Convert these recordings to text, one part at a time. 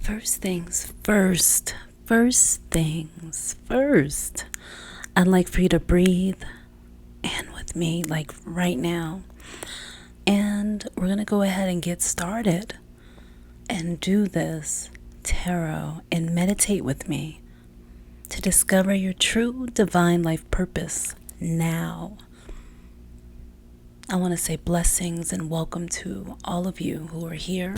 First things first. First things first. I'd like for you to breathe in with me, like right now. And we're going to go ahead and get started and do this tarot and meditate with me to discover your true divine life purpose now. I want to say blessings and welcome to all of you who are here.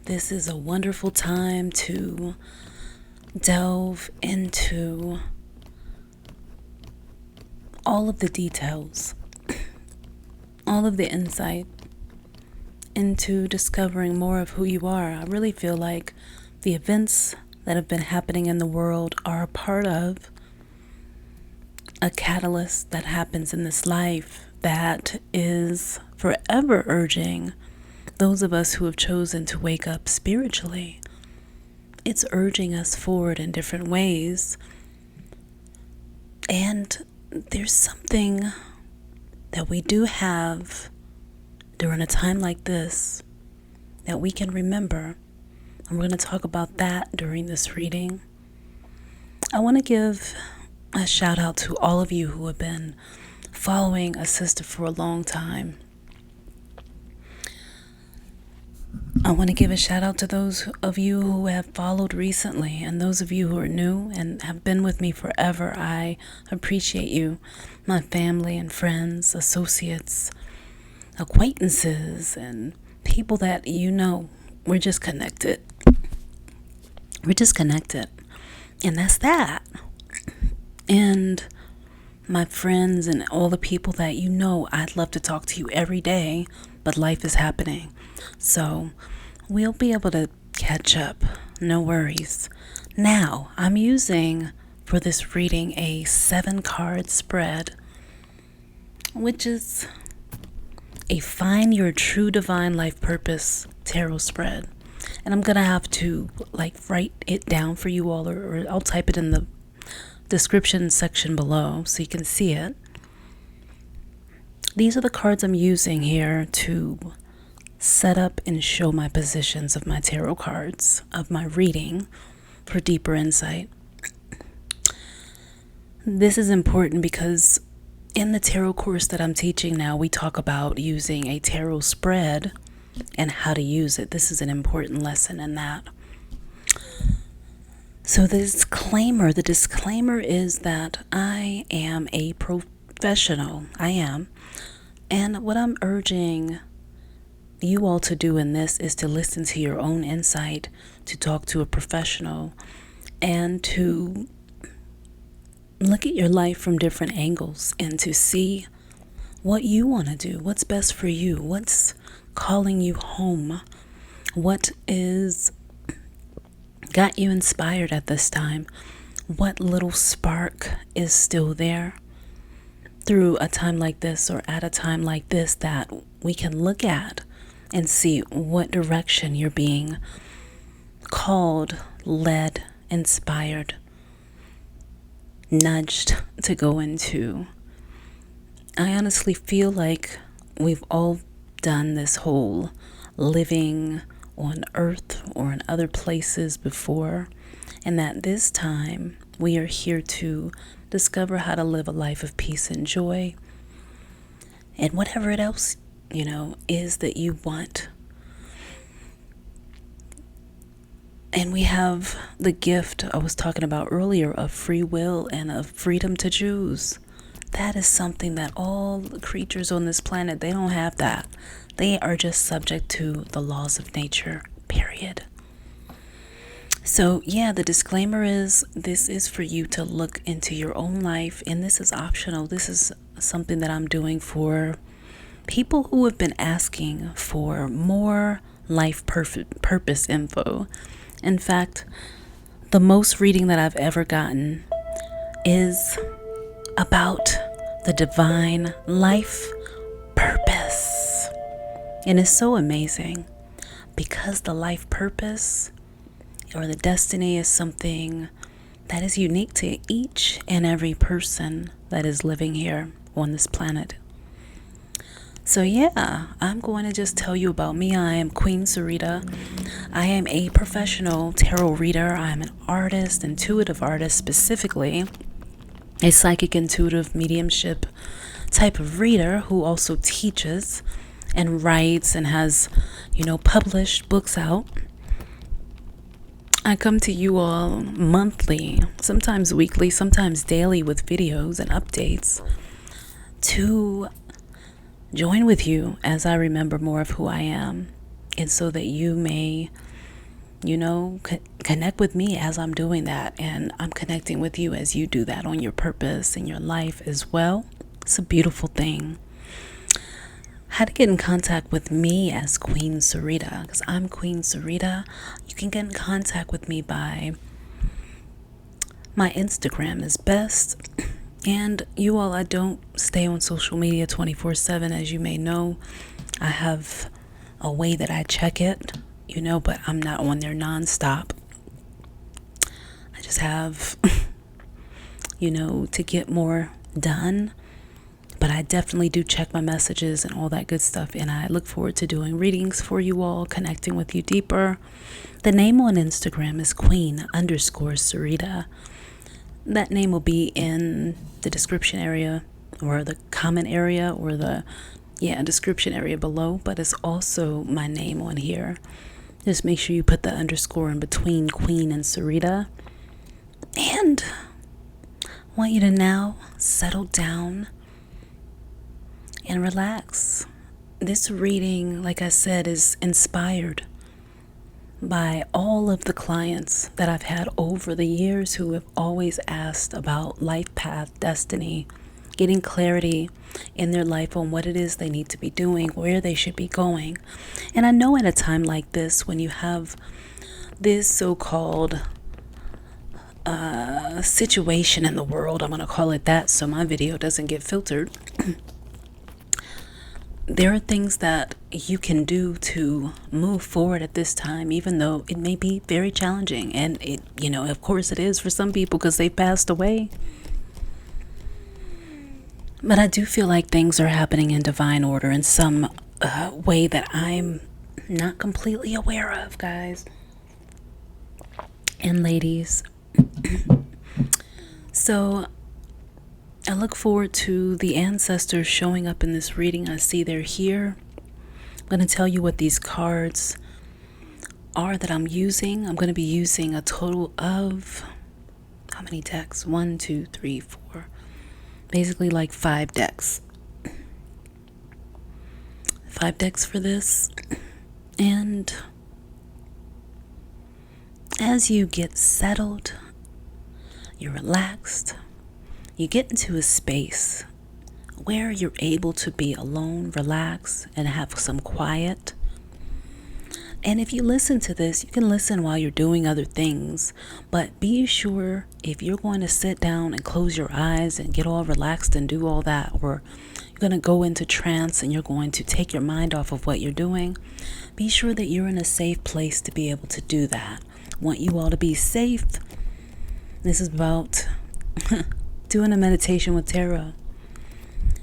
This is a wonderful time to delve into all of the details, all of the insight into discovering more of who you are. I really feel like the events that have been happening in the world are a part of a catalyst that happens in this life that is forever urging those of us who have chosen to wake up spiritually. It's urging us forward in different ways. And there's something that we do have during a time like this that we can remember. And we're going to talk about that during this reading. I want to give a shout out to all of you who have been following a sister for a long time. I want to give a shout out to those of you who have followed recently, and those of you who are new and have been with me forever. I appreciate you, my family and friends, associates, acquaintances, and people that you know. We're just connected. We're just connected. And that's that. And my friends and all the people that you know, I'd love to talk to you every day, but life is happening. So we'll be able to catch up. No worries. Now, I'm using for this reading a 7-card spread, which is a Find Your True Divine Life Purpose tarot spread. And I'm going to have to write it down for you all, or I'll type it in the description section below so you can see it. These are the cards I'm using here to set up and show my positions of my tarot cards, of my reading, for deeper insight. This is important because in the tarot course that I'm teaching now, we talk about using a tarot spread and how to use it. This is an important lesson in that. So the disclaimer is that I am a professional. I am. And what I'm urging you all to do in this is to listen to your own insight, to talk to a professional, and to look at your life from different angles and to see what you want to do, what's best for you, what's calling you home, what is got you inspired at this time, what little spark is still there through a time like this or at a time like this that we can look at and see what direction you're being called, led, inspired, nudged to go into. I honestly feel like we've all done this whole living on earth or in other places before, and that this time we are here to discover how to live a life of peace and joy and whatever it else is that you want. And we have the gift I was talking about earlier of free will and of freedom to choose. That is something that all the creatures on this planet, they don't have that. They are just subject to the laws of nature, period. So yeah, the disclaimer is this is for you to look into your own life, and this is optional. This is something that I'm doing for people who have been asking for more life purpose info. In fact, the most reading that I've ever gotten is about the divine life purpose. And it's so amazing because the life purpose or the destiny is something that is unique to each and every person that is living here on this planet. So yeah, I'm going to just tell you about me. I am Queen Sarita. I am a professional tarot reader. I am an artist, intuitive artist specifically, a psychic intuitive mediumship type of reader who also teaches and writes and has, published books out. I come to you all monthly, sometimes weekly, sometimes daily with videos and updates to join with you as I remember more of who I am, and so that you may, connect with me as I'm doing that, and I'm connecting with you as you do that on your purpose in your life as well. It's a beautiful thing. How to get in contact with me as Queen Sarita, because I'm Queen Sarita. You can get in contact with me by my Instagram is best. And you all, I don't stay on social media 24/7, as you may know. I have a way that I check it, but I'm not on there nonstop. I just have, to get more done. But I definitely do check my messages and all that good stuff. And I look forward to doing readings for you all, connecting with you deeper. The name on Instagram is Queen_Sarita. That name will be in the description area or the comment area or the description area below, but it's also my name on here. Just make sure you put the underscore in between Queen and Sarita. And I want you to now settle down and relax. This reading, like I said, is inspired by all of the clients that I've had over the years who have always asked about life path, destiny, getting clarity in their life on what it is they need to be doing, where they should be going. And I know at a time like this, when you have this so-called situation in the world, I'm going to call it that so my video doesn't get filtered, there are things that you can do to move forward at this time, even though it may be very challenging. And it, of course it is for some people because they passed away. But I do feel like things are happening in divine order in some way that I'm not completely aware of, guys and ladies. So I look forward to the ancestors showing up in this reading. I see they're here. I'm going to tell you what these cards are that I'm using. I'm going to be using a total of, how many decks? 1, 2, 3, 4. Basically like 5 decks. 5 decks for this. And as you get settled, you're relaxed, you get into a space where you're able to be alone, relax, and have some quiet. And if you listen to this, you can listen while you're doing other things, but be sure if you're going to sit down and close your eyes and get all relaxed and do all that, or you're going to go into trance and you're going to take your mind off of what you're doing, be sure that you're in a safe place to be able to do that. I want you all to be safe. This is about doing a meditation with tarot.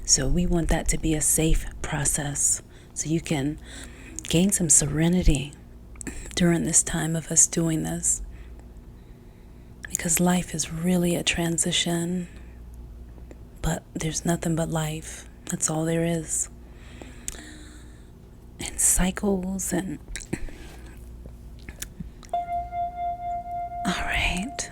So we want that to be a safe process so you can gain some serenity during this time of us doing this. Because life is really a transition, but there's nothing but life. That's all there is. And cycles and... All right.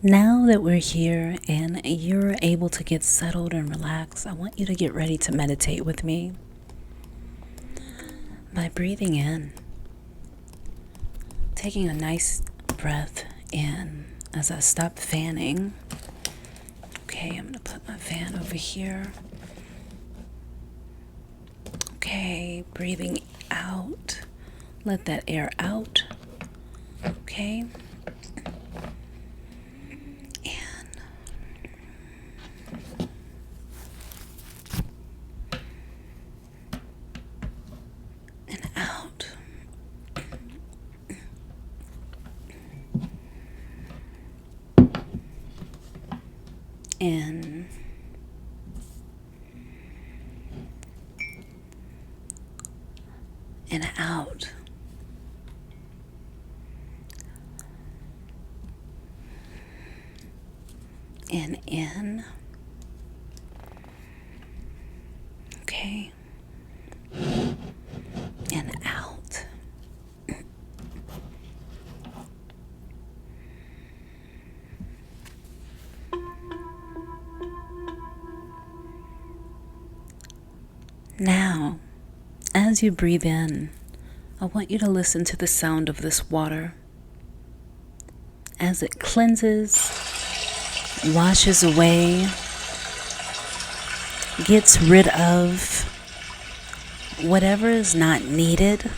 Now that we're here and you're able to get settled and relax, I want you to get ready to meditate with me by breathing in, taking a nice breath in as I stop fanning. Okay, I'm going to put my fan over here. Okay, breathing out. Let that air out. Okay. In out. And in. Okay. And out. Now, as you breathe in, I want you to listen to the sound of this water as it cleanses, washes away, gets rid of whatever is not needed,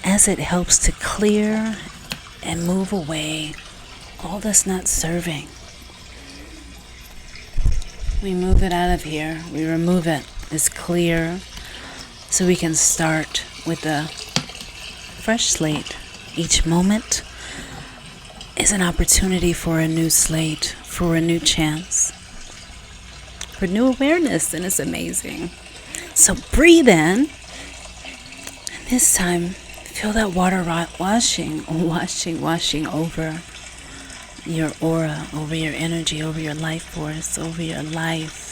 as it helps to clear and move away all that's not serving. We move it out of here. We remove it. It's clear, so we can start with a fresh slate. Each moment is an opportunity for a new slate, for a new chance, for new awareness, and it's amazing. So breathe in, and this time feel that water washing over your aura, over your energy, over your life force, over your life.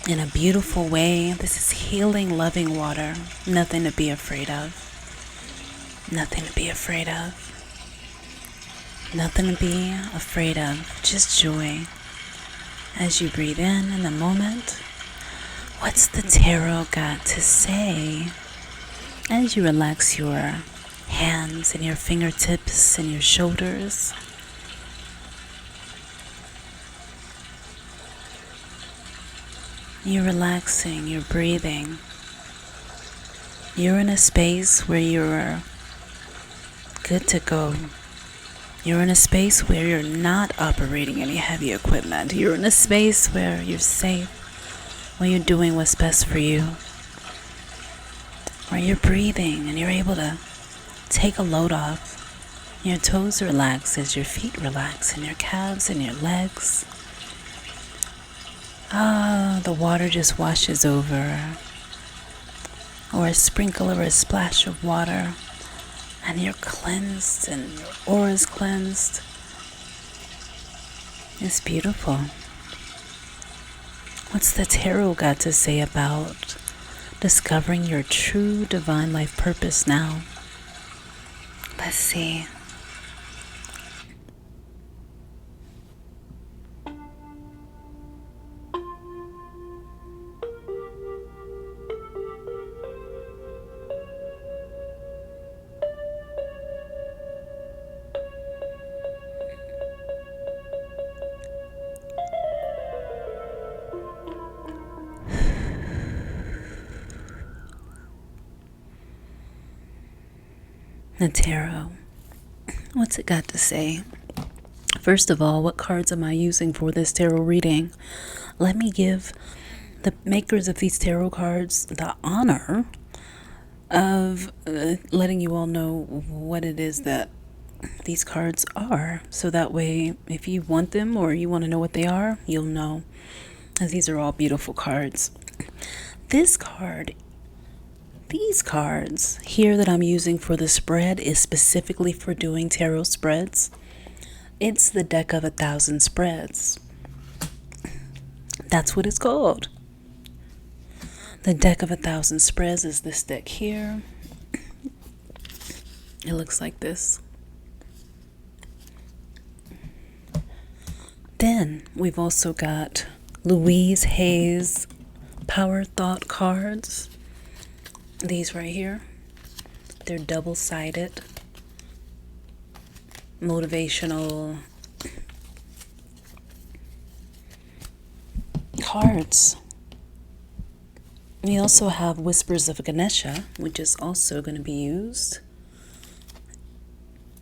In a beautiful way. This is healing, loving water. Nothing to be afraid of. Nothing to be afraid of. Nothing to be afraid of. Just joy. As you breathe in the moment, what's the tarot got to say? As you relax your hands and your fingertips and your shoulders, you're relaxing, you're breathing. You're in a space where you're good to go. You're in a space where you're not operating any heavy equipment. You're in a space where you're safe, where you're doing what's best for you, where you're breathing and you're able to take a load off. Your toes relax as your feet relax, and your calves and your legs. The water just washes over, or a sprinkle or a splash of water, and you're cleansed and your aura is cleansed. It's beautiful. What's the tarot got to say about discovering your true divine life purpose now? Let's see. The tarot. What's it got to say? First of all, what cards am I using for this tarot reading? Let me give the makers of these tarot cards the honor of letting you all know what it is that these cards are. So that way, if you want them or you want to know what they are, you'll know. As these are all beautiful cards. These cards here that I'm using for the spread is specifically for doing tarot spreads. It's the deck of 1,000 spreads. That's what it's called. The deck of 1,000 spreads is this deck here. It looks like this. Then we've also got Louise Hay's Power Thought cards. These right here, they're double-sided, motivational cards. We also have Whispers of Ganesha, which is also going to be used,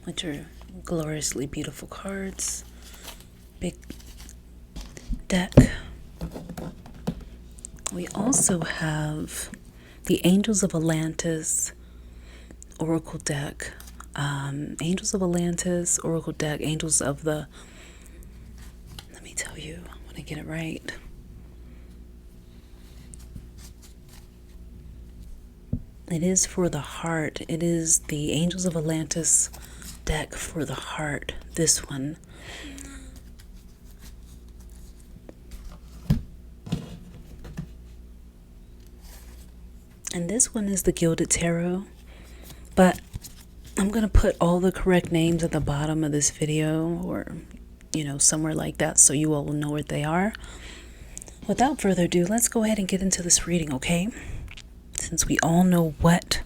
which are gloriously beautiful cards. Big deck. We also have the Angels of Atlantis Oracle deck. Angels of Atlantis Oracle deck. Angels of the... Let me tell you. I want to get it right. It is for the heart. It is the Angels of Atlantis deck for the heart. This one. And this one is the Gilded Tarot. But I'm going to put all the correct names at the bottom of this video, or, somewhere like that, so you all will know what they are. Without further ado, let's go ahead and get into this reading, okay? Since we all know what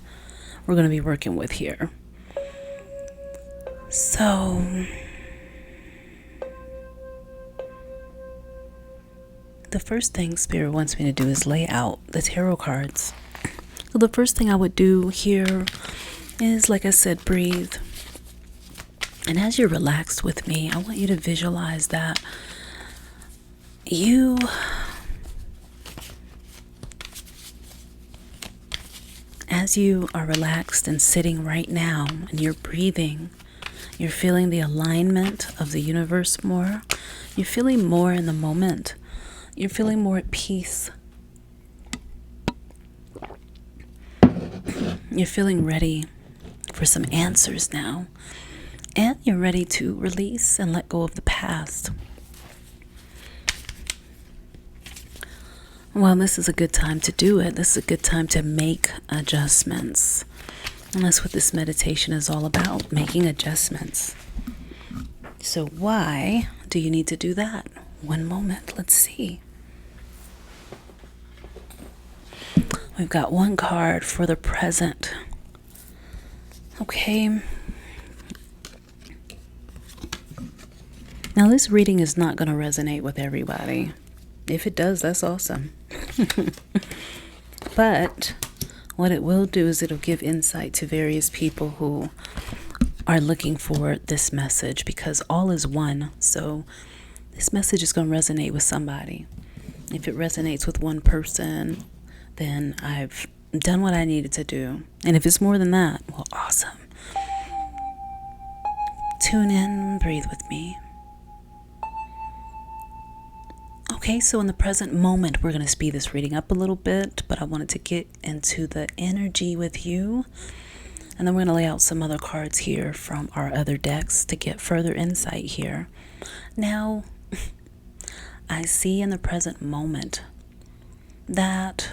we're going to be working with here. So, the first thing Spirit wants me to do is lay out the tarot cards. So the first thing I would do here is, like I said, breathe. And as you're relaxed with me, I want you to visualize that you as you are relaxed and sitting right now and you're breathing, you're feeling the alignment of the universe more. You're feeling more in the moment. You're feeling more at peace. You're feeling ready for some answers now. And you're ready to release and let go of the past. Well, this is a good time to do it. This is a good time to make adjustments. And that's what this meditation is all about, making adjustments. So why do you need to do that? One moment, let's see. We've got one card for the present. Okay. Now this reading is not going to resonate with everybody. If it does, that's awesome. But what it will do is it'll give insight to various people who are looking for this message, because all is one. So this message is going to resonate with somebody. If it resonates with one person, then I've done what I needed to do. And if it's more than that, well, awesome. Tune in, breathe with me. Okay, so in the present moment, we're going to speed this reading up a little bit, but I wanted to get into the energy with you. And then we're going to lay out some other cards here from our other decks to get further insight here. Now, I see in the present moment that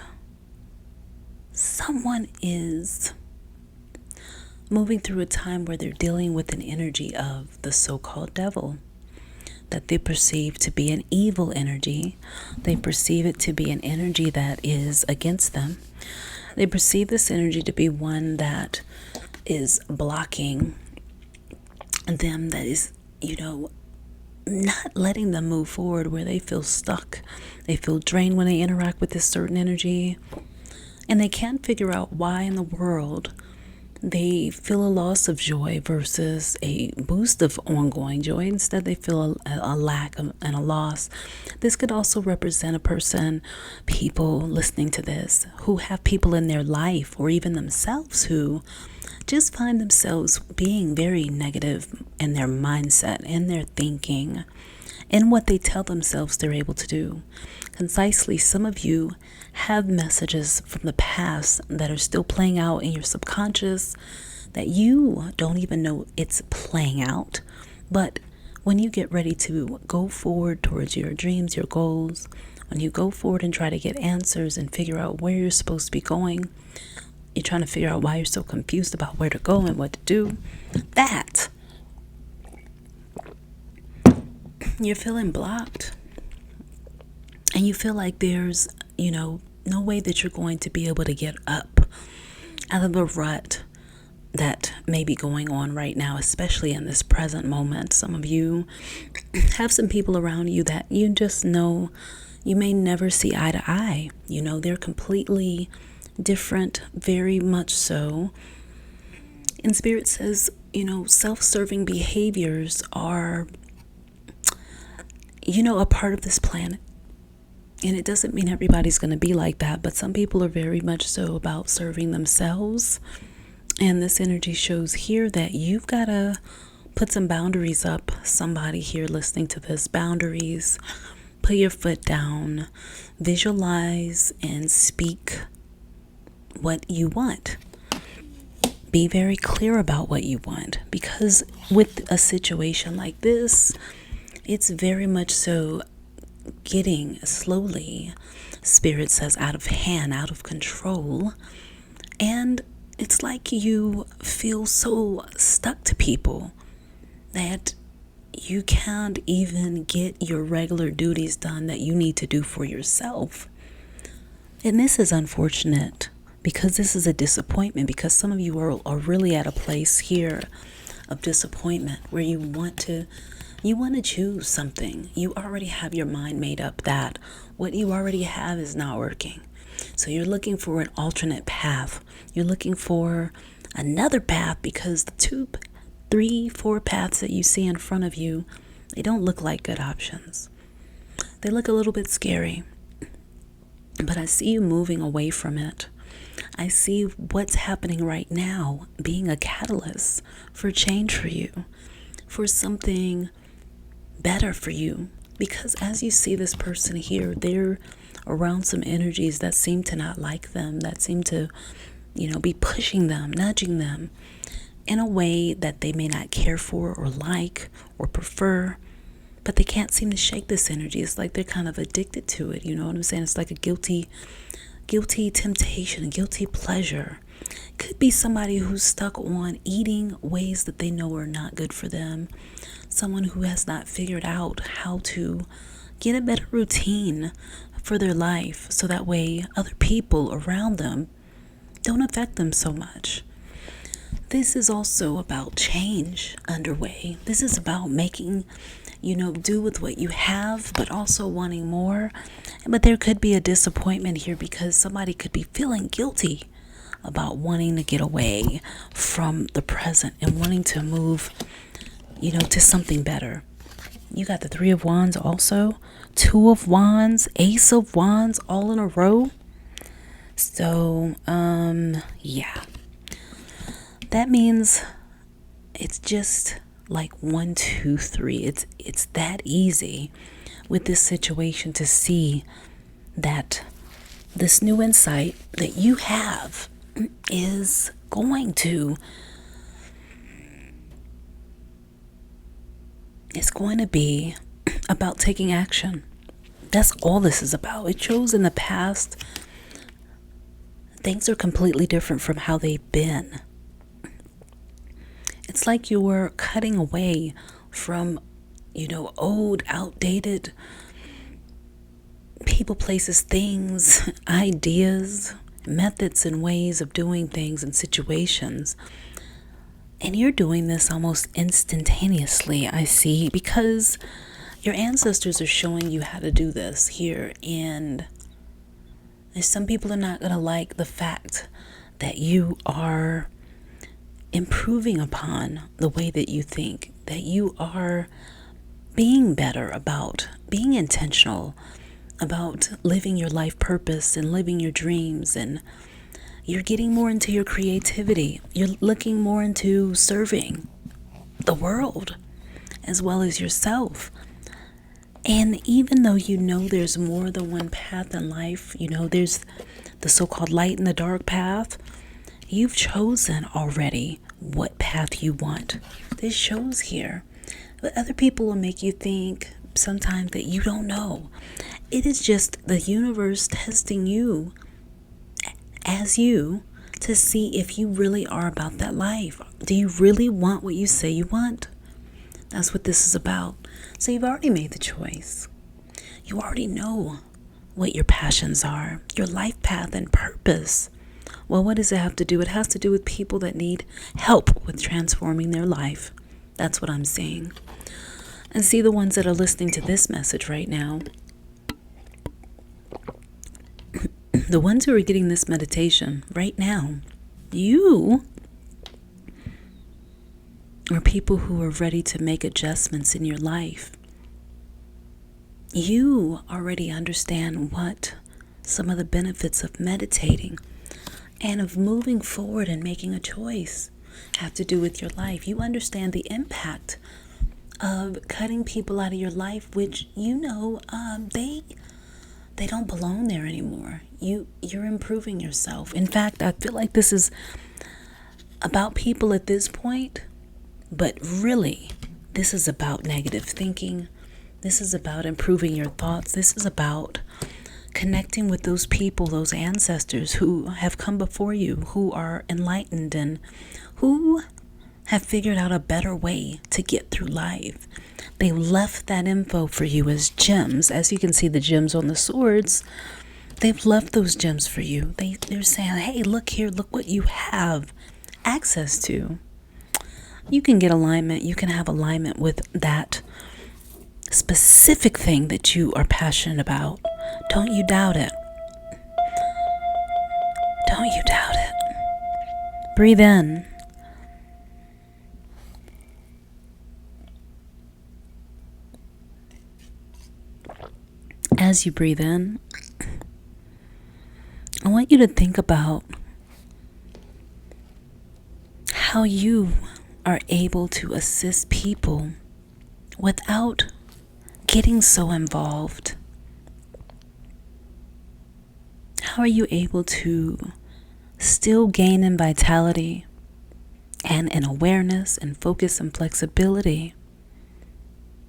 someone is moving through a time where they're dealing with an energy of the so-called devil that they perceive to be an evil energy. They perceive it to be an energy that is against them. They perceive this energy to be one that is blocking them, that is, not letting them move forward, where they feel stuck. They feel drained when they interact with this certain energy. And they can't figure out why in the world they feel a loss of joy versus a boost of ongoing joy. Instead, they feel a lack and a loss. This could also represent a person, people listening to this, who have people in their life or even themselves who just find themselves being very negative in their mindset, in their thinking, in what they tell themselves they're able to do. Concisely, some of you have messages from the past that are still playing out in your subconscious that you don't even know it's playing out. But when you get ready to go forward towards your dreams, your goals, when you go forward and try to get answers and figure out where you're supposed to be going, you're trying to figure out why you're so confused about where to go and what to do, that you're feeling blocked. And you feel like there's, no way that you're going to be able to get up out of the rut that may be going on right now, especially in this present moment. Some of you have some people around you that you just know you may never see eye to eye. They're completely different, very much so. And Spirit says, self-serving behaviors are, a part of this planet. And it doesn't mean everybody's going to be like that, but some people are very much so about serving themselves. And this energy shows here that you've got to put some boundaries up. Somebody here listening to this, boundaries. Put your foot down. Visualize and speak what you want. Be very clear about what you want, because with a situation like this, it's very much so getting slowly, Spirit says, out of hand, out of control. And it's like you feel so stuck to people that you can't even get your regular duties done that you need to do for yourself. And this is unfortunate, because this is a disappointment, because some of you are really at a place here of disappointment where you want to choose something. You already have your mind made up that what you already have is not working. So you're looking for an alternate path. You're looking for another path, because the 2, 3, 4 paths that you see in front of you, they don't look like good options. They look a little bit scary. But I see you moving away from it. I see what's happening right now being a catalyst for change for you, for something better for you. Because as you see this person here, they're around some energies that seem to not like them, that seem to, be pushing them, nudging them in a way that they may not care for or like or prefer. But they can't seem to shake this energy. It's like they're kind of addicted to it. You know what I'm saying? It's like a guilty temptation, a guilty pleasure. Could be somebody who's stuck on eating ways that they know are not good for them. Someone who has not figured out how to get a better routine for their life, so that way other people around them don't affect them so much. This is also about change underway. This is about making, do with what you have, but also wanting more. But there could be a disappointment here, because somebody could be feeling guilty about wanting to get away from the present and wanting to move, to something better. You got the 3 of Wands also, 2 of Wands, Ace of Wands, all in a row. So, yeah. That means it's just like 1, 2, 3. It's that easy with this situation to see that this new insight that you have is going to be about taking action. That's all this is about. It shows in the past things are completely different from how they've been. It's like you were cutting away from, old, outdated people, places, things, ideas, methods, and ways of doing things and situations. And you're doing this almost instantaneously, I see, because your ancestors are showing you how to do this here. And some people are not going to like the fact that you are improving upon the way that you think, that you are being better, about being intentional, about living your life purpose and living your dreams. And you're getting more into your creativity. You're looking more into serving the world as well as yourself. And even though there's more than one path in life, there's the so-called light and the dark path, you've chosen already what path you want. This shows here. But other people will make you think sometimes that you don't know. It is just the universe testing you as you to see if you really are about that life. Do you really want what you say you want? That's what this is about. So you've already made the choice. You already know what your passions are, your life path and purpose. Well, what does it have to do? It has to do with people that need help with transforming their life. That's what I'm seeing. And see, the ones that are listening to this message right now, the ones who are getting this meditation right now, you are people who are ready to make adjustments in your life. You already understand what some of the benefits of meditating and of moving forward and making a choice have to do with your life. You understand the impact of cutting people out of your life, which they don't belong there anymore. You're improving yourself. In fact, I feel like this is about people at this point, but really, this is about negative thinking. This is about improving your thoughts. This is about connecting with those people, those ancestors who have come before you, who are enlightened and who have figured out a better way to get through life. They left that info for you as gems. As you can see, the gems on the swords, they've left those gems for you. They're saying, hey, look here, look what you have access to. You can get alignment. You can have alignment with that specific thing that you are passionate about. Don't you doubt it. Don't you doubt it. Breathe in. As you breathe in, I want you to think about how you are able to assist people without getting so involved. How are you able to still gain in vitality and in awareness and focus and flexibility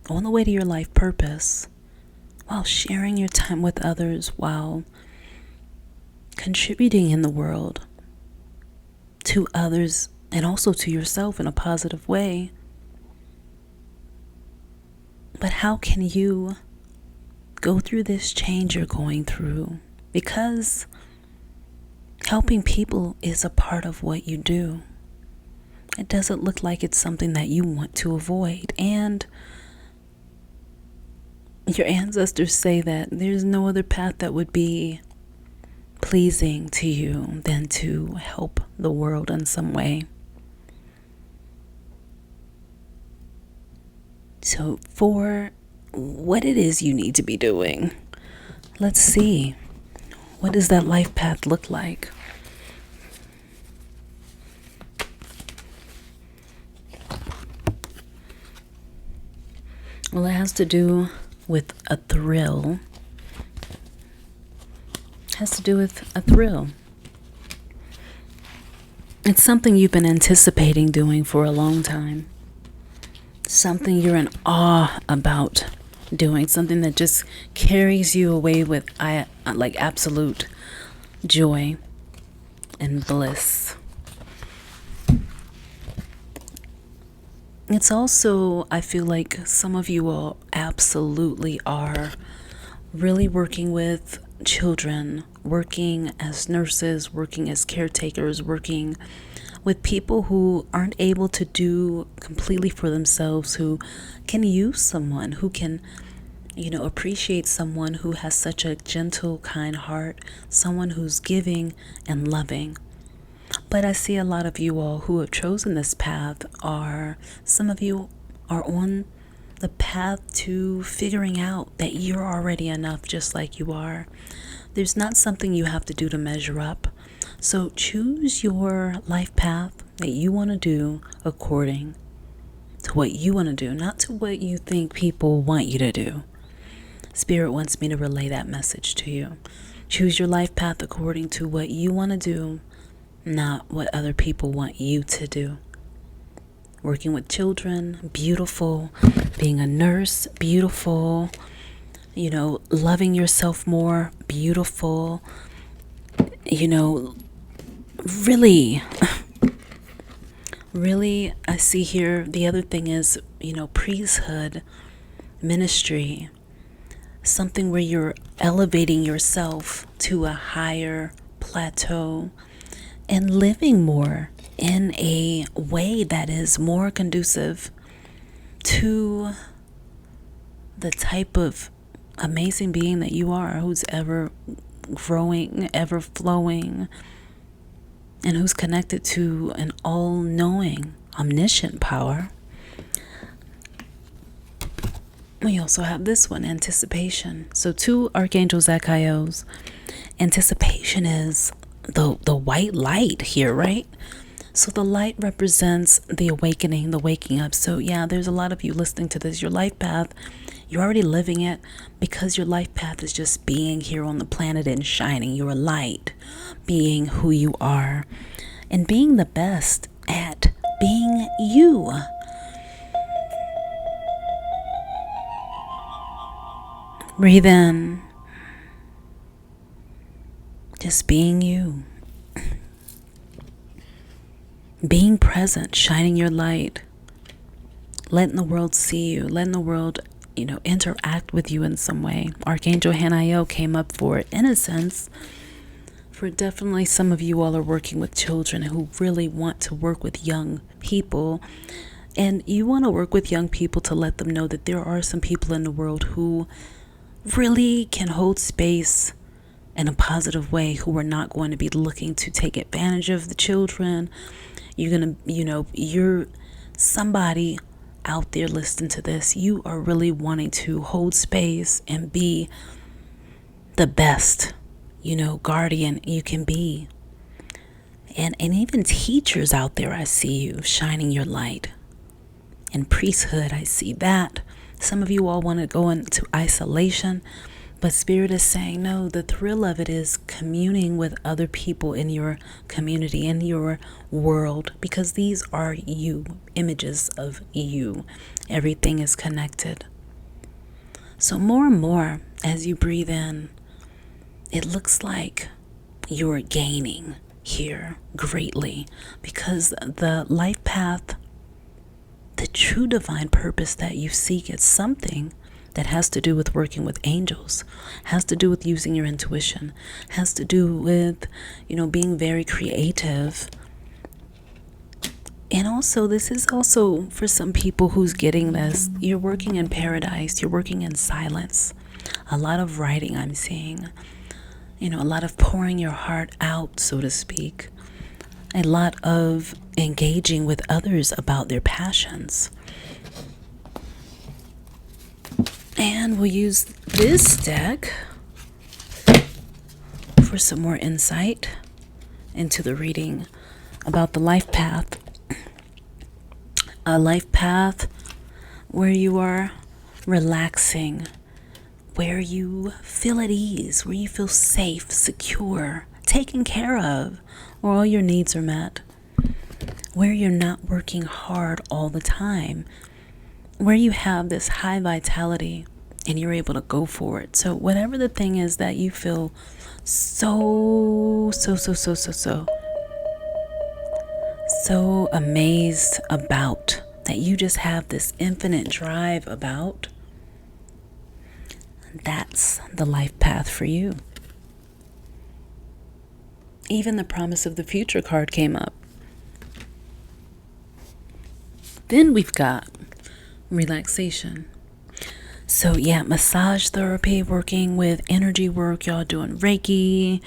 on the way to your life purpose, while sharing your time with others, while contributing in the world to others and also to yourself in a positive way? But how can you go through this change you're going through? Because helping people is a part of what you do. It doesn't look like it's something that you want to avoid. And your ancestors say that there's no other path that would be pleasing to you than to help the world in some way. So for what it is you need to be doing, let's see. What does that life path look like? Well, it has to do with a thrill. It has to do with a thrill. It's something you've been anticipating doing for a long time. Something you're in awe about doing. Something that just carries you away with like absolute joy and bliss. It's also, I feel like some of you all absolutely are really working with children, working as nurses, working as caretakers, working with people who aren't able to do completely for themselves, who can use someone, who can, appreciate someone who has such a gentle, kind heart, someone who's giving and loving. But I see a lot of you all who have chosen this path some of you are on the path to figuring out that you're already enough just like you are. There's not something you have to do to measure up. So choose your life path that you want to do according to what you want to do, not to what you think people want you to do. Spirit wants me to relay that message to you. Choose your life path according to what you want to do, not what other people want you to do. Working with children, beautiful. Being a nurse, beautiful. Loving yourself more, beautiful. Really, I see here, the other thing is, priesthood, ministry, something where you're elevating yourself to a higher plateau and living more in a way that is more conducive to the type of amazing being that you are, who's ever growing, ever flowing, and who's connected to an all-knowing, omniscient power. We also have this one, anticipation. So 2 Archangel Zakaios. Anticipation is the white light here, right? So the light represents the awakening, the waking up. So yeah, there's a lot of you listening to this. Your life path, You're already living it because your life path is just being here on the planet and shining your light, being who you are, and being the best at being you. Breathe in. Just being you. Being present, shining your light. Letting the world see you. Letting the world, interact with you in some way. Archangel Hanael came up for innocence. For definitely some of you all are working with children who really want to work with young people. And you want to work with young people to let them know that there are some people in the world who really can hold space in a positive way, who are not going to be looking to take advantage of the children. You're somebody out there listening to this. You are really wanting to hold space and be the best, guardian you can be. And even teachers out there, I see you shining your light. And priesthood, I see that. Some of you all want to go into isolation, but Spirit is saying, no, the thrill of it is communing with other people in your community, in your world, because these are you, images of you. Everything is connected. So more and more, as you breathe in, it looks like you're gaining here greatly, because the life path, the true divine purpose that you seek, is something that has to do with working with angels, has to do with using your intuition, has to do with, being very creative. And also, this is also for some people who's getting this, you're working in paradise, you're working in silence. A lot of writing I'm seeing, a lot of pouring your heart out, so to speak. A lot of engaging with others about their passions. And we'll use this deck for some more insight into the reading about the life path. A life path where you are relaxing, where you feel at ease, where you feel safe, secure, taken care of, where all your needs are met, where you're not working hard all the time, where you have this high vitality and you're able to go for it. So whatever the thing is that you feel so amazed about, that you just have this infinite drive about, that's the life path for you. Even the promise of the future card came up. Then we've got relaxation. So massage therapy, working with energy work, y'all doing Reiki,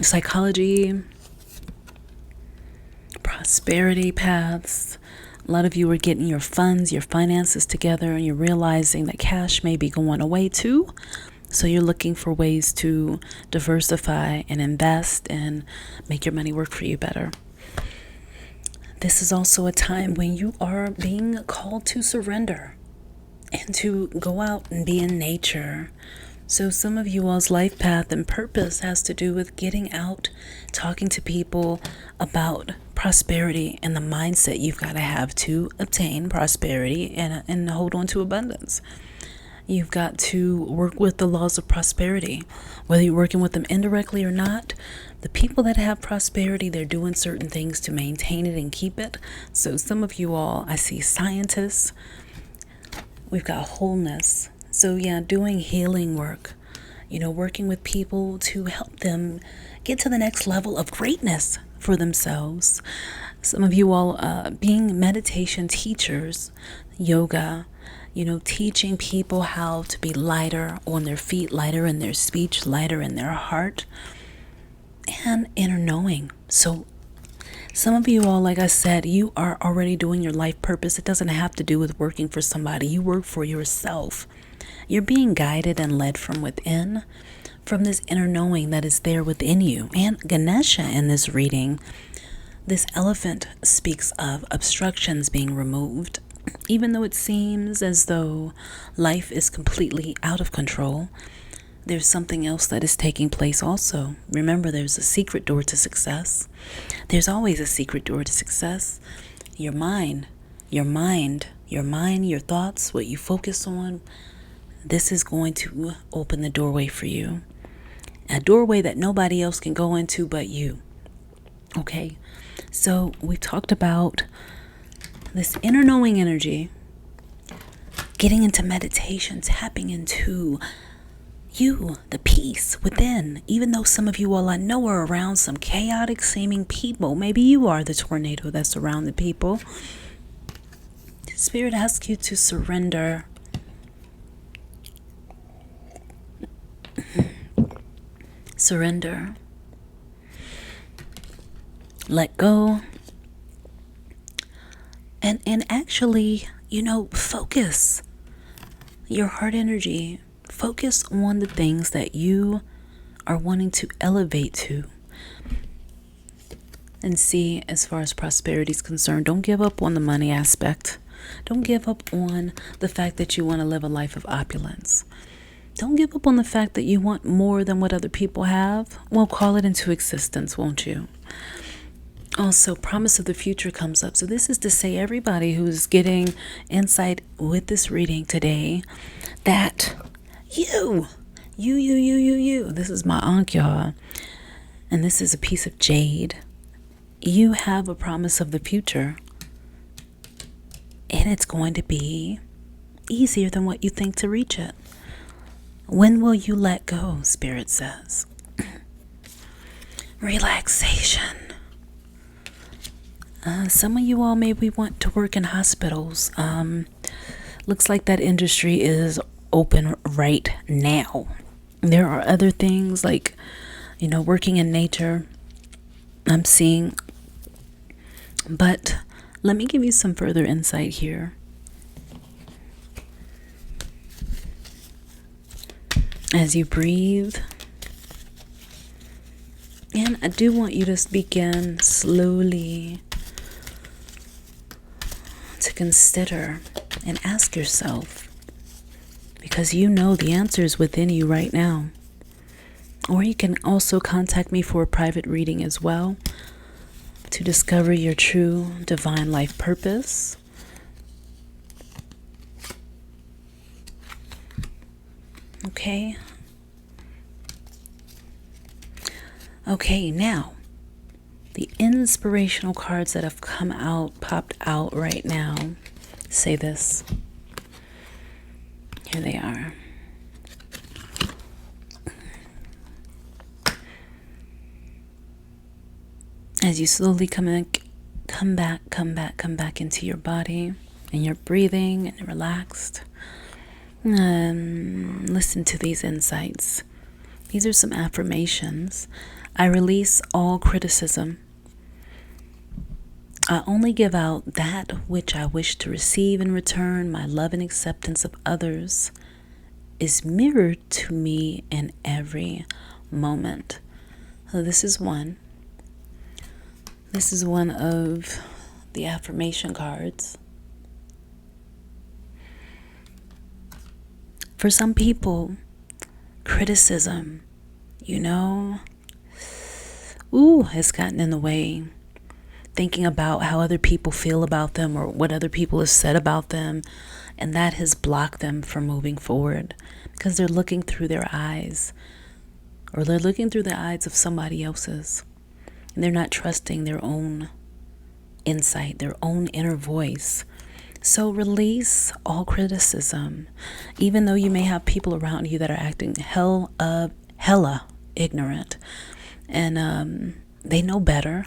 psychology, prosperity paths. A lot of you are getting your funds, your finances together, and you're realizing that cash may be going away too. So you're looking for ways to diversify and invest and make your money work for you better. This is also a time when you are being called to surrender and to go out and be in nature. So some of you all's life path and purpose has to do with getting out, talking to people about prosperity and the mindset you've got to have to obtain prosperity and hold on to abundance. You've got to work with the laws of prosperity, whether you're working with them indirectly or not. The people that have prosperity, they're doing certain things to maintain it and keep it. So some of you all, I see scientists. We've got wholeness. So doing healing work, working with people to help them get to the next level of greatness for themselves. Some of you all being meditation teachers, yoga, teaching people how to be lighter on their feet, lighter in their speech, lighter in their heart, and inner knowing. So some of you all, like I said, you are already doing your life purpose. It doesn't have to do with working for somebody. You work for yourself. You're being guided and led from within, from this inner knowing that is there within you. And Ganesha in this reading, this elephant speaks of obstructions being removed. Even though it seems as though life is completely out of control, there's something else that is taking place also. Remember, there's a secret door to success. There's always a secret door to success. Your mind, your thoughts, what you focus on, this is going to open the doorway for you. A doorway that nobody else can go into but you. Okay, so we've talked about this inner knowing energy, getting into meditation, tapping into you, the peace within. Even though some of you all I know are around some chaotic seeming people, maybe you are the tornado that's around the people. Spirit asks you to surrender. Surrender. Let go. And actually, focus your heart energy. Focus on the things that you are wanting to elevate to. And see, as far as prosperity is concerned, don't give up on the money aspect. Don't give up on the fact that you want to live a life of opulence. Don't give up on the fact that you want more than what other people have. Well, call it into existence, won't you? Also, promise of the future comes up. So this is to say, everybody who's getting insight with this reading today, that you, this is my ankh, y'all, and this is a piece of jade. You have a promise of the future, and it's going to be easier than what you think to reach it. When will you let go? Spirit says. Relaxation. Some of you all maybe want to work in hospitals. Looks like that industry is open right now. There are other things like, working in nature, I'm seeing. But let me give you some further insight here. As you breathe, and I do want you to begin slowly to consider and ask yourself, because you know the answers within you right now. Or you can also contact me for a private reading as well to discover your true divine life purpose. Okay. Okay, now the inspirational cards that have popped out right now, say this. Here they are. As you slowly come back into your body, and you're breathing and relaxed, listen to these insights. These are some affirmations. I release all criticism. I only give out that which I wish to receive in return. My love and acceptance of others is mirrored to me in every moment. So this is one. This is one of the affirmation cards. For some people, criticism, has gotten in the way. Thinking about how other people feel about them or what other people have said about them, and that has blocked them from moving forward because they're looking through their eyes, or they're looking through the eyes of somebody else's, and they're not trusting their own insight, their own inner voice. So release all criticism, even though you may have people around you that are acting hella ignorant, and they know better.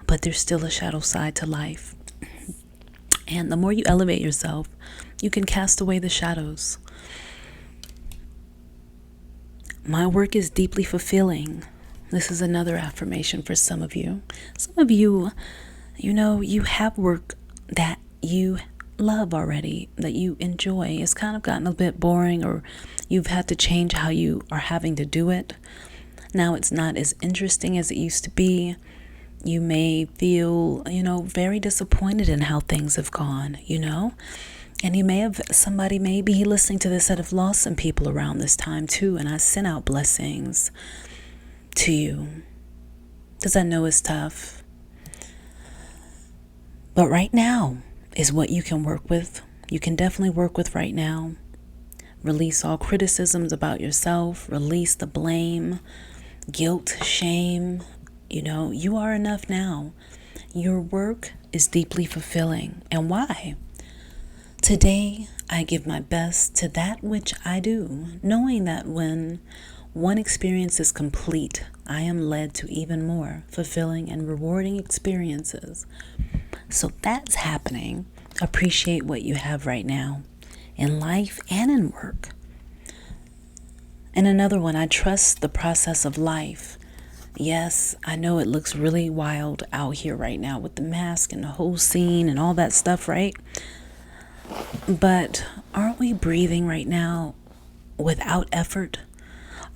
But there's still a shadow side to life. And the more you elevate yourself, you can cast away the shadows. My work is deeply fulfilling. This is another affirmation for some of you. Some of you, you have work that you love already, that you enjoy. It's kind of gotten a bit boring, or you've had to change how you are having to do it. Now it's not as interesting as it used to be. You may feel, very disappointed in how things have gone, And somebody may be listening to this that have lost some people around this time too. And I sent out blessings to you because I know it's tough. But right now is what you can work with. You can definitely work with right now. Release all criticisms about yourself. Release the blame, guilt, shame. You are enough now. Your work is deeply fulfilling. And why? Today, I give my best to that which I do, knowing that when one experience is complete, I am led to even more fulfilling and rewarding experiences. So that's happening. Appreciate what you have right now in life and in work. And another one, I trust the process of life. Yes, I know it looks really wild out here right now with the mask and the whole scene and all that stuff, right? But aren't we breathing right now without effort?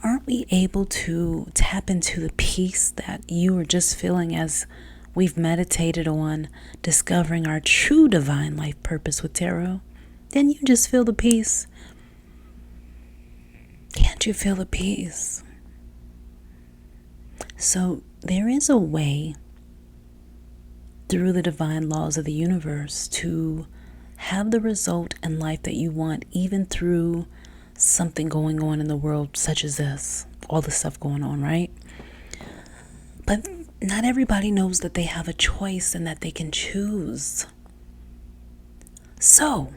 Aren't we able to tap into the peace that you are just feeling as we've meditated on discovering our true divine life purpose with tarot? Then you just feel the peace. Can't you feel the peace? So there is a way through the divine laws of the universe to have the result in life that you want, even through something going on in the world such as this, all the stuff going on, right? But not everybody knows that they have a choice and that they can choose. So,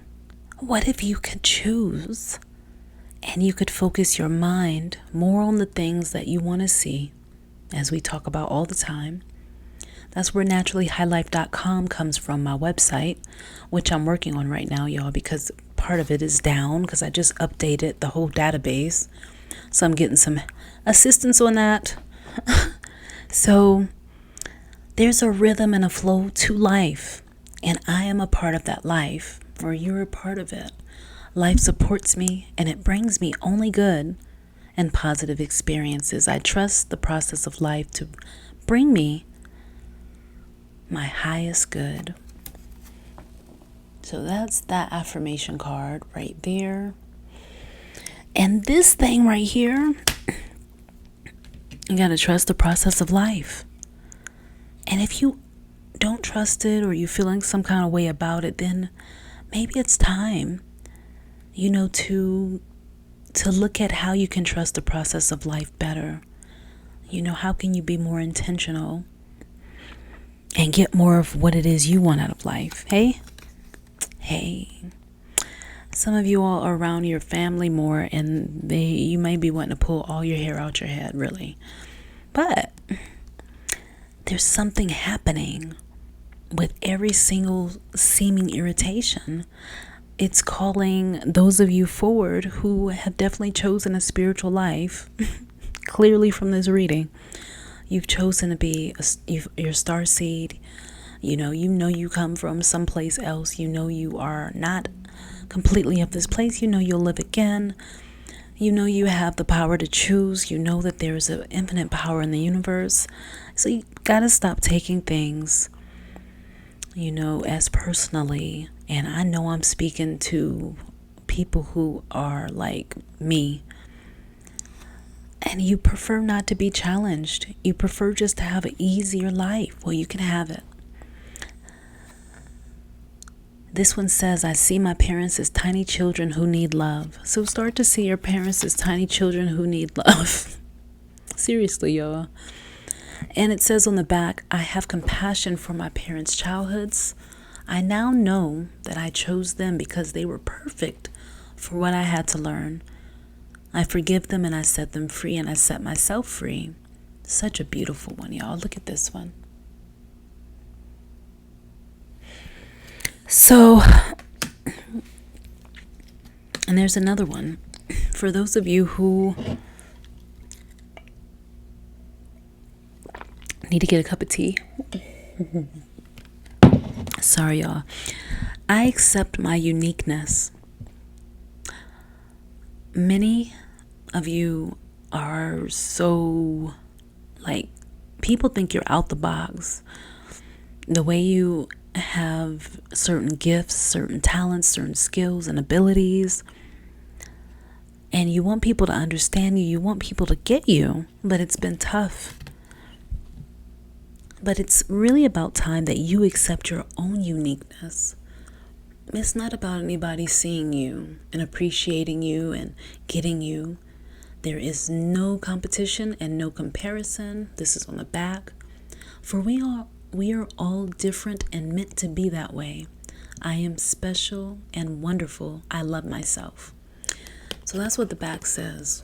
what if you could choose and you could focus your mind more on the things that you want to see, as we talk about all the time? That's where naturallyhighlife.com comes from, my website, which I'm working on right now, y'all, because part of it is down because I just updated the whole database. So I'm getting some assistance on that. So there's a rhythm and a flow to life, and I am a part of that life, or you're a part of it. Life supports me, and it brings me only good and positive experiences. I trust the process of life to bring me my highest good. So that's that affirmation card right there. And this thing right here, you got to trust the process of life. And if you don't trust it, or you're feeling some kind of way about it, then maybe it's time, to look at how you can trust the process of life better. How can you be more intentional and get more of what it is you want out of life? Hey. Some of you all are around your family more, and you may be wanting to pull all your hair out your head, really. But there's something happening with every single seeming irritation. It's calling those of you forward who have definitely chosen a spiritual life. Clearly from this reading, you've chosen to be your star seed. You come from someplace else. You are not completely of this place. You'll live again. You have the power to choose. That there's an infinite power in the universe. So you gotta stop taking things, as personally. And I know I'm speaking to people who are like me. And you prefer not to be challenged. You prefer just to have an easier life. Well, you can have it. This one says, I see my parents as tiny children who need love. So start to see your parents as tiny children who need love. Seriously, y'all. And it says on the back, I have compassion for my parents' childhoods. I now know that I chose them because they were perfect for what I had to learn. I forgive them and I set them free, and I set myself free. Such a beautiful one, y'all. Look at this one. So, and there's another one. For those of you who need to get a cup of tea. Sorry, y'all. I accept my uniqueness. Many of you are so People think you're out the box. The way you have certain gifts, certain talents, certain skills and abilities, and you want people to understand you, you want people to get you, but it's been tough. But it's really about time that you accept your own uniqueness. It's not about anybody seeing you and appreciating you and getting you. There is no competition and no comparison. This is on the back. For we are all different and meant to be that way. I am special and wonderful. I love myself. So that's what the back says.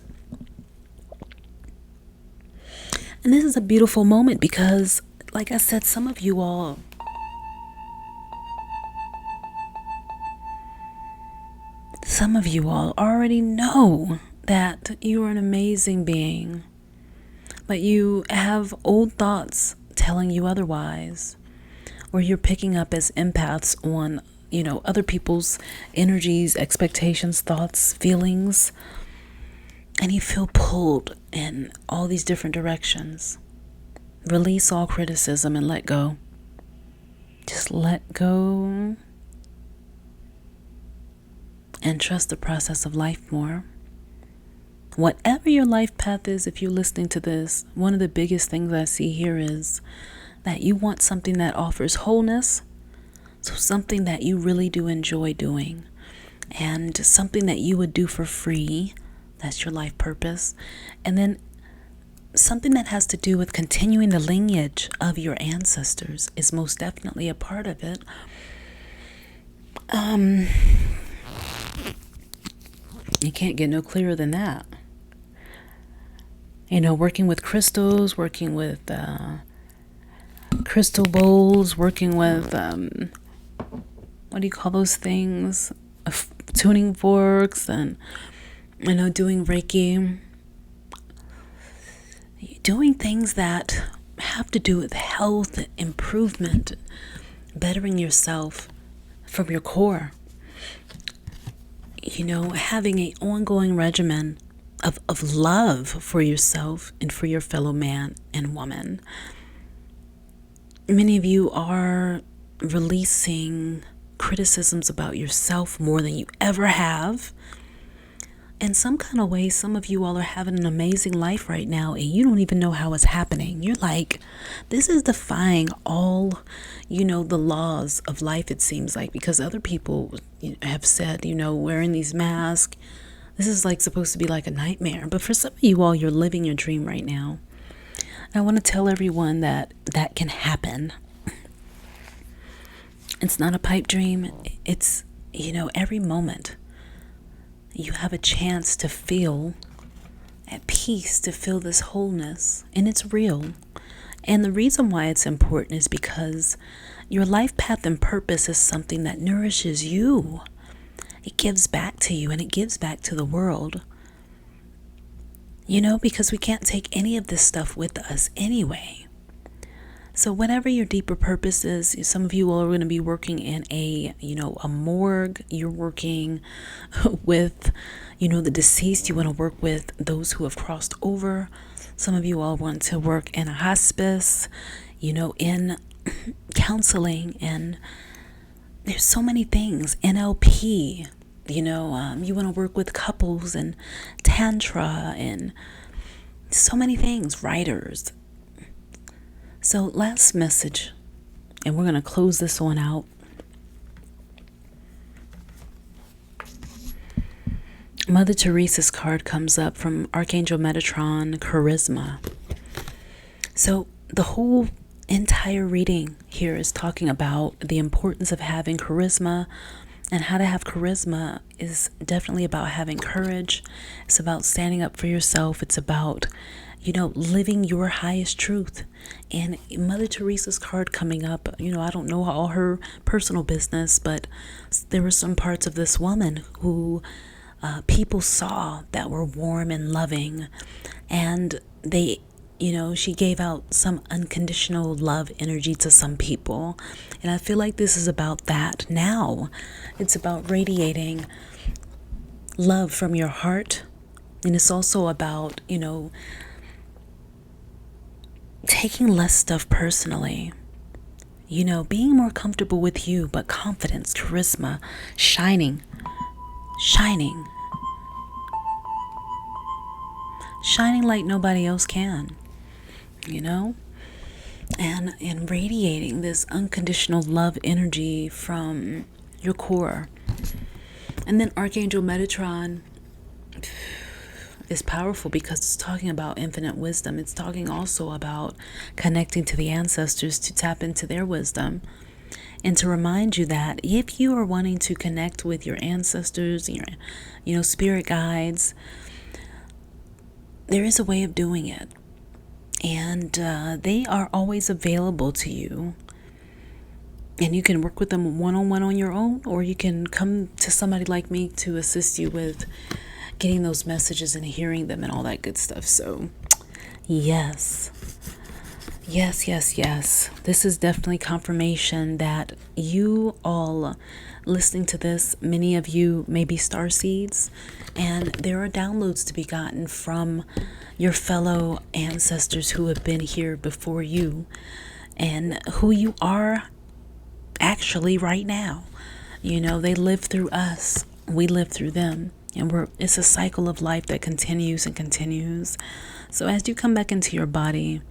And this is a beautiful moment because, like I said, some of you all already know that you are an amazing being, but you have old thoughts telling you otherwise, or you're picking up as empaths on, other people's energies, expectations, thoughts, feelings, and you feel pulled in all these different directions. Release all criticism and let go. Just let go and trust the process of life more. Whatever your life path is, if you're listening to this, one of the biggest things I see here is that you want something that offers wholeness. So something that you really do enjoy doing, and something that you would do for free. That's your life purpose. And then something that has to do with continuing the lineage of your ancestors is most definitely a part of it. You can't get no clearer than that. Working with crystals, working with crystal bowls, working with what do you call those things? Tuning forks, and doing Reiki. Doing things that have to do with health, improvement, bettering yourself from your core. Having an ongoing regimen of love for yourself and for your fellow man and woman. Many of you are releasing criticisms about yourself more than you ever have. In some kind of way, some of you all are having an amazing life right now, and you don't even know how it's happening. You're like, this is defying all, the laws of life, it seems like, because other people have said, wearing these masks, this is like supposed to be like a nightmare. But for some of you all, you're living your dream right now. And I want to tell everyone that can happen. It's not a pipe dream. It's, every moment you have a chance to feel at peace, to feel this wholeness, and it's real. And the reason why it's important is because your life path and purpose is something that nourishes you. It gives back to you, and it gives back to the world. Because we can't take any of this stuff with us anyway. So whatever your deeper purpose is, some of you all are going to be working in a morgue. You're working with, the deceased. You want to work with those who have crossed over. Some of you all want to work in a hospice, in counseling, and there's so many things. NLP, you want to work with couples and tantra and so many things, writers. So last message, and we're going to close this one out. Mother Teresa's card comes up from Archangel Metatron, charisma. So the whole entire reading here is talking about the importance of having charisma, and how to have charisma is definitely about having courage. It's about standing up for yourself. It's about, living your highest truth. And Mother Teresa's card coming up, I don't know all her personal business, but there were some parts of this woman who people saw that were warm and loving, and they, she gave out some unconditional love energy to some people. And I feel like this is about that now. It's about radiating love from your heart. And it's also about, taking less stuff personally. Being more comfortable with you, but confidence, charisma, shining, shining, shining like nobody else can, and radiating this unconditional love energy from your core. And then Archangel Metatron is powerful because it's talking about infinite wisdom. It's talking also about connecting to the ancestors to tap into their wisdom and to remind you that if you are wanting to connect with your ancestors, your spirit guides, there is a way of doing it. And they are always available to you. And you can work with them one-on-one on your own, or you can come to somebody like me to assist you with getting those messages and hearing them and all that good stuff. So, yes. This is definitely confirmation that you all listening to this, many of you may be starseeds, and there are downloads to be gotten from your fellow ancestors who have been here before you and who you are actually right now. They live through us, we live through them, and it's a cycle of life that continues and continues. So as you come back into your body,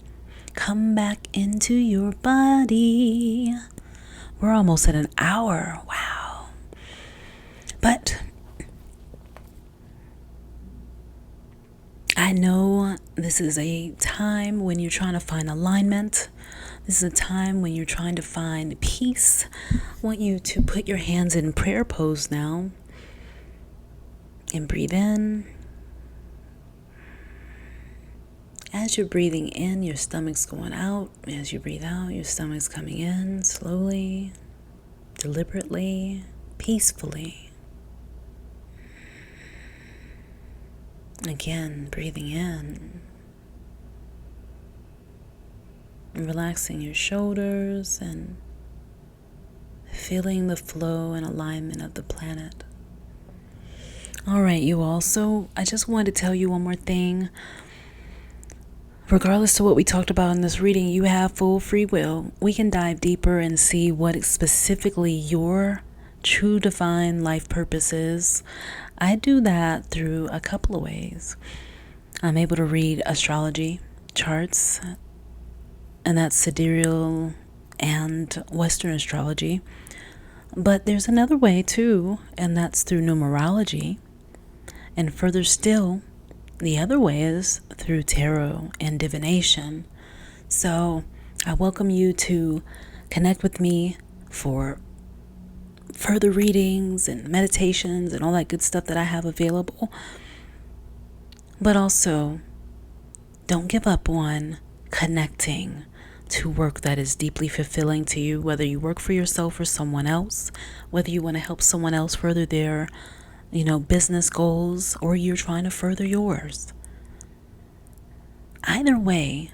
we're almost at an hour. Wow. But I know this is a time when you're trying to find alignment. This is a time when you're trying to find peace. I want you to put your hands in prayer pose now and breathe in. As you're breathing in, your stomach's going out. As you breathe out, your stomach's coming in slowly, deliberately, peacefully. Again, breathing in. And relaxing your shoulders and feeling the flow and alignment of the planet. All right, you all. So I just wanted to tell you one more thing. Regardless of what we talked about in this reading, you have full free will. We can dive deeper and see what specifically your true divine life purpose is. I do that through a couple of ways. I'm able to read astrology charts, and that's sidereal and Western astrology. But there's another way too, and that's through numerology. And further still, the other way is through tarot and divination. So I welcome you to connect with me for further readings and meditations and all that good stuff that I have available. But also, don't give up on connecting to work that is deeply fulfilling to you, whether you work for yourself or someone else, whether you want to help someone else further their business goals, or you're trying to further yours. Either way,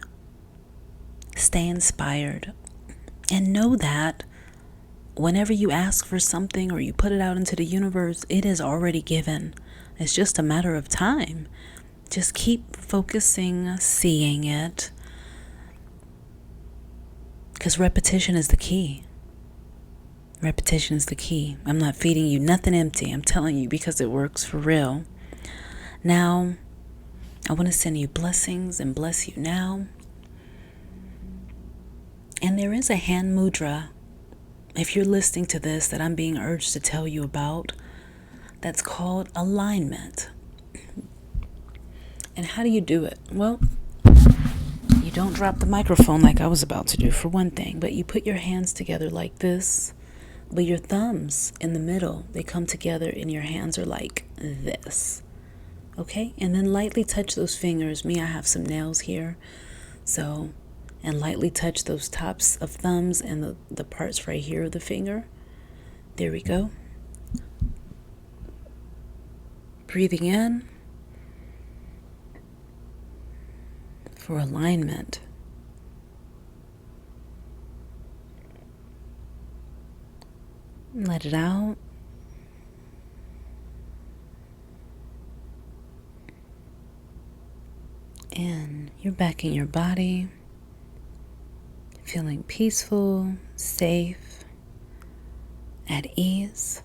stay inspired and know that whenever you ask for something or you put it out into the universe, it is already given. It's just a matter of time. Just keep focusing, seeing it, because repetition is the key. Repetition is the key. I'm not feeding you nothing empty. I'm telling you because it works for real. Now, I want to send you blessings and bless you now. And there is a hand mudra, if you're listening to this, that I'm being urged to tell you about, that's called alignment. And how do you do it? Well, you don't drop the microphone like I was about to do, for one thing, but you put your hands together like this. But your thumbs in the middle, they come together and your hands are like this. Okay? And then lightly touch those fingers. I have some nails here. And lightly touch those tops of thumbs and the parts right here of the finger. There we go. Breathing in for alignment. Let it out. In. You're back in your body. feeling peaceful, safe, at ease,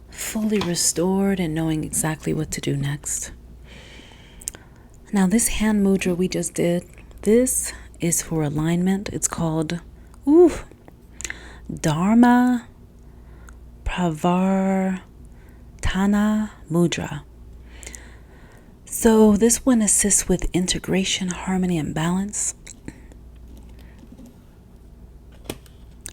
fully restored, and knowing exactly what to do next. Now, this hand mudra we just did, this is for alignment. It's called Dharma, Pravar, Tana Mudra. So this one assists with integration, harmony, and balance.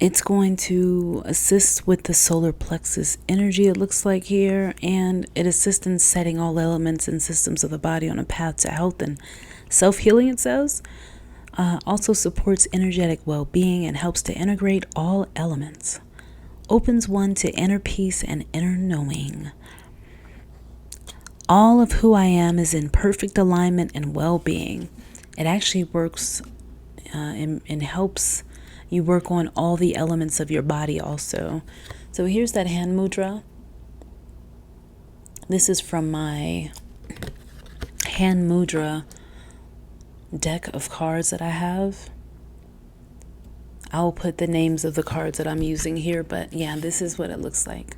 It's going to assist with the solar plexus energy, it looks like here, and it assists in setting all elements and systems of the body on a path to health and self-healing, it says. Also supports energetic well-being and helps to integrate all elements. Opens one to inner peace and inner knowing. All of who I am is in perfect alignment and well-being. It actually works and helps you work on all the elements of your body also. So here's that hand mudra. This is from my hand mudra deck of cards that I have. I'll put the names of the cards that I'm using here, but yeah, this is what it looks like.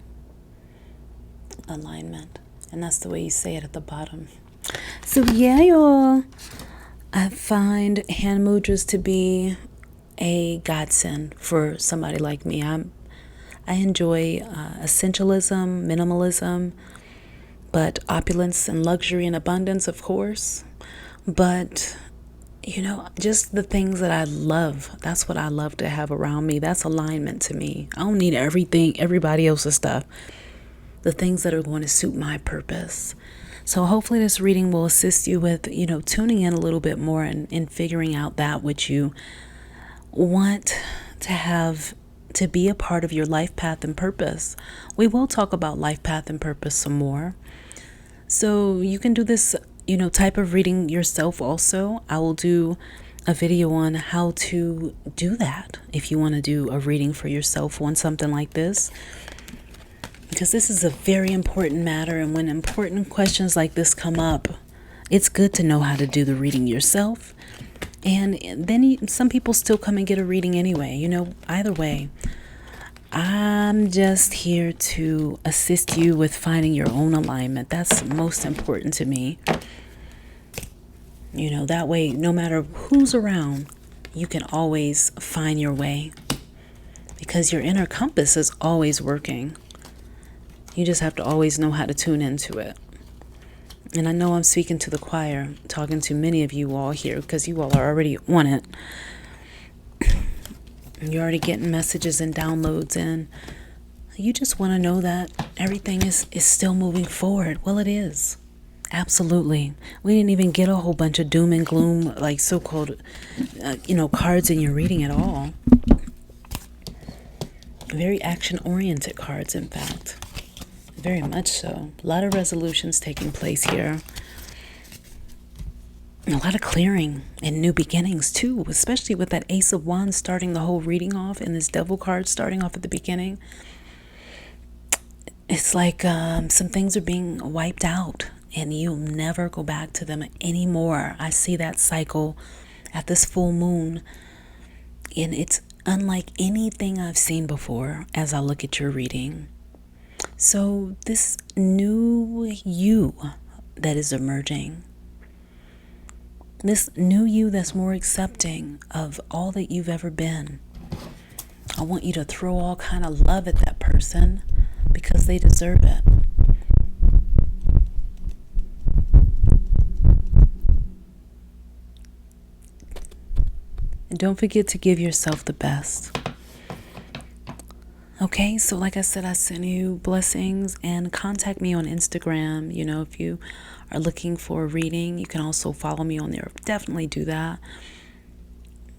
Alignment. And that's the way you say it at the bottom. So yeah, y'all, I find hand mudras to be a godsend for somebody like me. I enjoy essentialism, minimalism, but opulence and luxury and abundance, of course. But just the things that I love. That's what I love to have around me. That's alignment to me. I don't need everybody else's stuff. The things that are going to suit my purpose. So hopefully this reading will assist you with, tuning in a little bit more and figuring out that which you want to have to be a part of your life path and purpose. We will talk about life path and purpose some more. So you can do this, type of reading yourself also. I will do a video on how to do that if you want to do a reading for yourself on something like this. Because this is a very important matter, and when important questions like this come up, it's good to know how to do the reading yourself. And then some people still come and get a reading anyway. Either way, I'm just here to assist you with finding your own alignment. That's most important to me. That way, no matter who's around, you can always find your way. Because your inner compass is always working. You just have to always know how to tune into it. And I know I'm speaking to the choir, talking to many of you all here, because you all are already on it. You're already getting messages and downloads, and you just want to know that everything is still moving forward. Well, it is. Absolutely. We didn't even get a whole bunch of doom and gloom, like so-called, cards in your reading at all. Very action-oriented cards, in fact. Very much so. A lot of resolutions taking place here. A lot of clearing and new beginnings too, especially with that Ace of Wands starting the whole reading off and this Devil card starting off at the beginning. It's like some things are being wiped out and you'll never go back to them anymore. I see that cycle at this full moon, and it's unlike anything I've seen before as I look at your reading. So this new you that is emerging, this new you that's more accepting of all that you've ever been, I want you to throw all kind of love at that person because they deserve it. And don't forget to give yourself the best. Okay, so like I said, I send you blessings, and contact me on Instagram. If you are looking for a reading, you can also follow me on there. Definitely do that.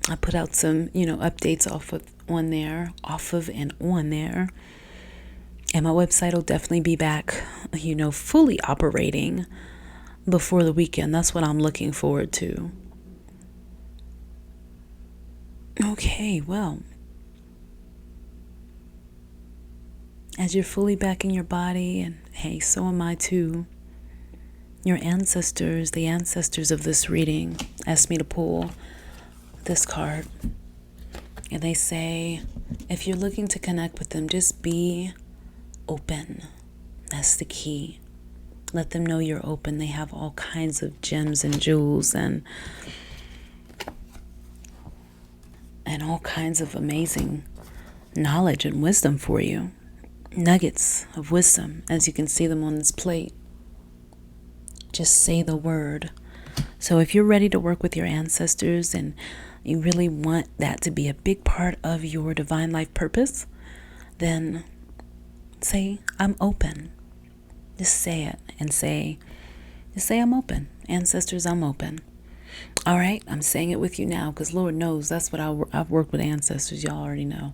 I put out some, updates off of and on there. And my website will definitely be back, fully operating before the weekend. That's what I'm looking forward to. Okay, well, as you're fully back in your body, and hey, so am I too, your ancestors, the ancestors of this reading, asked me to pull this card. And they say, if you're looking to connect with them, just be open. That's the key. Let them know you're open. They have all kinds of gems and jewels and all kinds of amazing knowledge and wisdom for you. Nuggets of wisdom, as you can see them on this plate. Just say the word. So if you're ready to work with your ancestors and you really want that to be a big part of your divine life purpose, then say, I'm open. Just say it and say, I'm open. Ancestors, I'm open. All right, I'm saying it with you now because Lord knows that's what I've worked with ancestors. Y'all already know.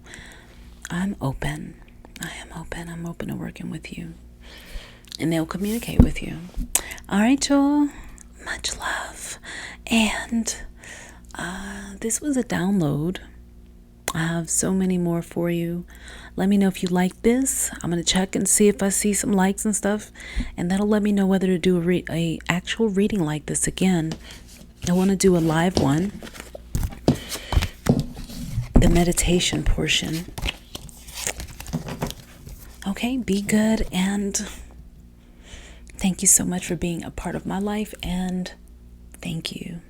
I'm open. I am open. I'm open to working with you. And they'll communicate with you. All right, y'all. Much love. And this was a download. I have so many more for you. Let me know if you like this. I'm going to check and see if I see some likes and stuff. And that'll let me know whether to do a actual reading like this again. I want to do a live one. The meditation portion. Okay, be good, and thank you so much for being a part of my life, and thank you.